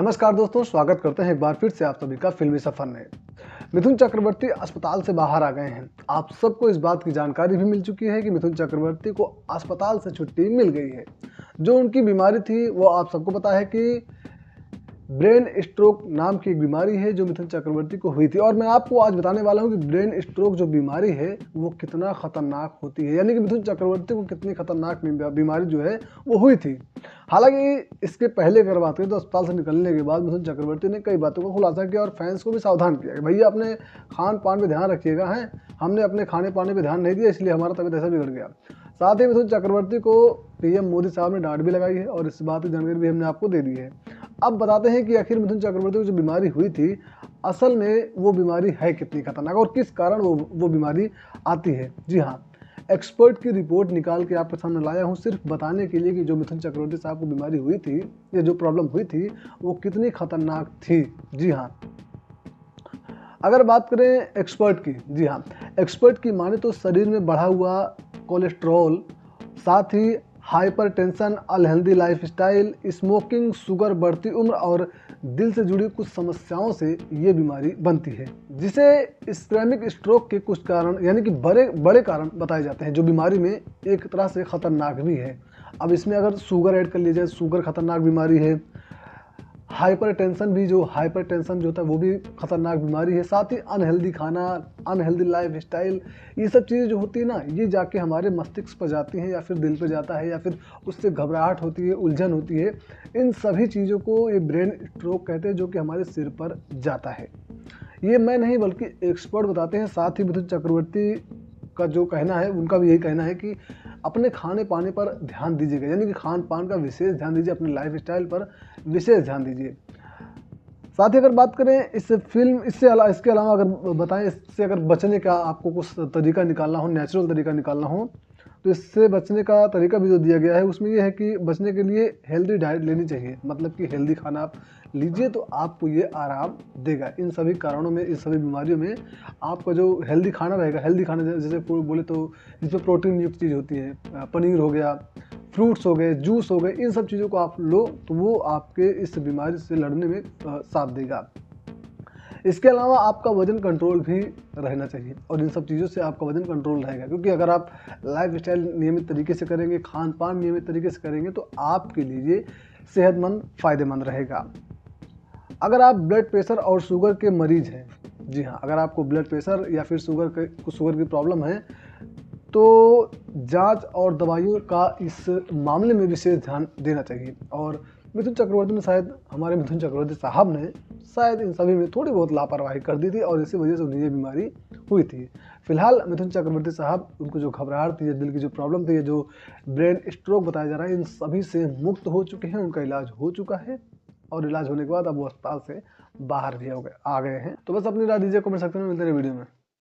नमस्कार दोस्तों, स्वागत करते हैं एक बार फिर से आप सभी का फिल्मी सफर में। मिथुन चक्रवर्ती अस्पताल से बाहर आ गए हैं। आप सबको इस बात की जानकारी भी मिल चुकी है कि मिथुन चक्रवर्ती को अस्पताल से छुट्टी मिल गई है। जो उनकी बीमारी थी वो आप सबको पता है कि ब्रेन स्ट्रोक नाम की एक बीमारी है जो मिथुन चक्रवर्ती को हुई थी। और मैं आपको आज बताने वाला हूं कि ब्रेन स्ट्रोक जो बीमारी है वो कितना खतरनाक होती है, यानी कि मिथुन चक्रवर्ती को कितनी खतरनाक बीमारी जो है वो हुई थी। हालांकि इसके पहले अगर बात करें तो अस्पताल से निकलने के बाद मिथुन चक्रवर्ती ने कई बातों का खुलासा किया और फैंस को भी सावधान किया कि भैया अपने खान पान पे ध्यान रखिएगा। हैं हमने अपने खाने पाने पे ध्यान नहीं दिया, इसलिए हमारा तबीयत ऐसा बिगड़ गया। साथ ही मिथुन चक्रवर्ती को पीएम मोदी साहब ने डांट भी लगाई है और इस बात की जानकारी भी हमने आपको दे दी है। अब बताते हैं कि आखिर मिथुन चक्रवर्ती को जो बीमारी हुई थी असल में वो बीमारी है कितनी खतरनाक और किस कारण वो बीमारी आती है। जी हाँ, एक्सपर्ट की रिपोर्ट निकाल के आपके सामने लाया हूँ सिर्फ बताने के लिए कि जो मिथुन चक्रवर्ती साहब को बीमारी हुई थी या जो प्रॉब्लम हुई थी वो कितनी खतरनाक थी। जी हाँ, अगर बात करें एक्सपर्ट की, जी हाँ, एक्सपर्ट की माने तो शरीर में बढ़ा हुआ कोलेस्ट्रॉल, साथ ही hypertension, unhealthy lifestyle, smoking, sugar, बढ़ती उम्र और दिल से जुड़ी कुछ समस्याओं से ये बीमारी बनती है, जिसे इस्केमिक स्ट्रोक के कुछ कारण यानी कि बड़े कारण बताए जाते हैं जो बीमारी में एक तरह से खतरनाक भी है। अब इसमें अगर शुगर ऐड कर लिया जाए, शुगर खतरनाक बीमारी है। हाइपरटेंशन जो होता है वो भी खतरनाक बीमारी है। साथ ही अनहेल्दी खाना, अनहेल्दी लाइफ स्टाइल, ये सब चीज़ें जो होती है ना, ये जाके हमारे मस्तिष्क पर जाती हैं या फिर दिल पे जाता है या फिर उससे घबराहट होती है, उलझन होती है। इन सभी चीज़ों को ये ब्रेन स्ट्रोक कहते हैं जो कि हमारे सिर पर जाता है। ये मैं नहीं बल्कि एक्सपर्ट बताते हैं। साथ ही मिथुन चक्रवर्ती का जो कहना है, उनका भी यही कहना है कि अपने खाने पाने पर ध्यान दीजिएगा, यानी कि खान पान का विशेष ध्यान दीजिए, अपने लाइफ स्टाइल पर विशेष ध्यान दीजिए। साथ ही अगर बात करें इसके अलावा अगर बताएं इससे अगर बचने का आपको कुछ तरीका निकालना हो, नेचुरल तरीका निकालना हो, तो इससे बचने का तरीका भी जो दिया गया है उसमें ये है कि बचने के लिए हेल्दी डाइट लेनी चाहिए। मतलब कि हेल्दी खाना आप लीजिए तो आपको ये आराम देगा। इन सभी कारणों में, इस सभी बीमारियों में आपका जो हेल्दी खाना रहेगा, हेल्दी खाना जैसे बोले तो जिसमें प्रोटीन युक्त चीज़ होती है, पनीर हो गया, फ्रूट्स हो गए, जूस हो गए, इन सब चीज़ों को आप लो तो वो आपके इस बीमारी से लड़ने में साथ देगा। इसके अलावा आपका वजन कंट्रोल भी रहना चाहिए और इन सब चीज़ों से आपका वजन कंट्रोल रहेगा, क्योंकि अगर आप लाइफ स्टाइल नियमित तरीके से करेंगे, खान पान नियमित तरीके से करेंगे तो आपके लिए सेहतमंद, फ़ायदेमंद रहेगा। अगर आप ब्लड प्रेशर और शुगर के मरीज़ हैं, जी हाँ, अगर आपको ब्लड प्रेशर या फिर शुगर की प्रॉब्लम है तो जांच और दवाइयों का इस मामले में विशेष ध्यान देना चाहिए। और हमारे मिथुन चक्रवर्ती साहब ने शायद इन सभी में थोड़ी बहुत लापरवाही कर दी थी और इसी वजह से उन्हें ये बीमारी हुई थी। फिलहाल मिथुन चक्रवर्ती साहब, उनको जो घबराहट थी, दिल की जो प्रॉब्लम थी, जो ब्रेन स्ट्रोक बताया जा रहा है, इन सभी से मुक्त हो चुके हैं। उनका इलाज हो चुका है और इलाज होने के बाद अब वो अस्पताल से बाहर भी आ गए हैं। तो बस अपनी राय दीजिए कमेंट सेक्शन में, मिलते हैं वीडियो में।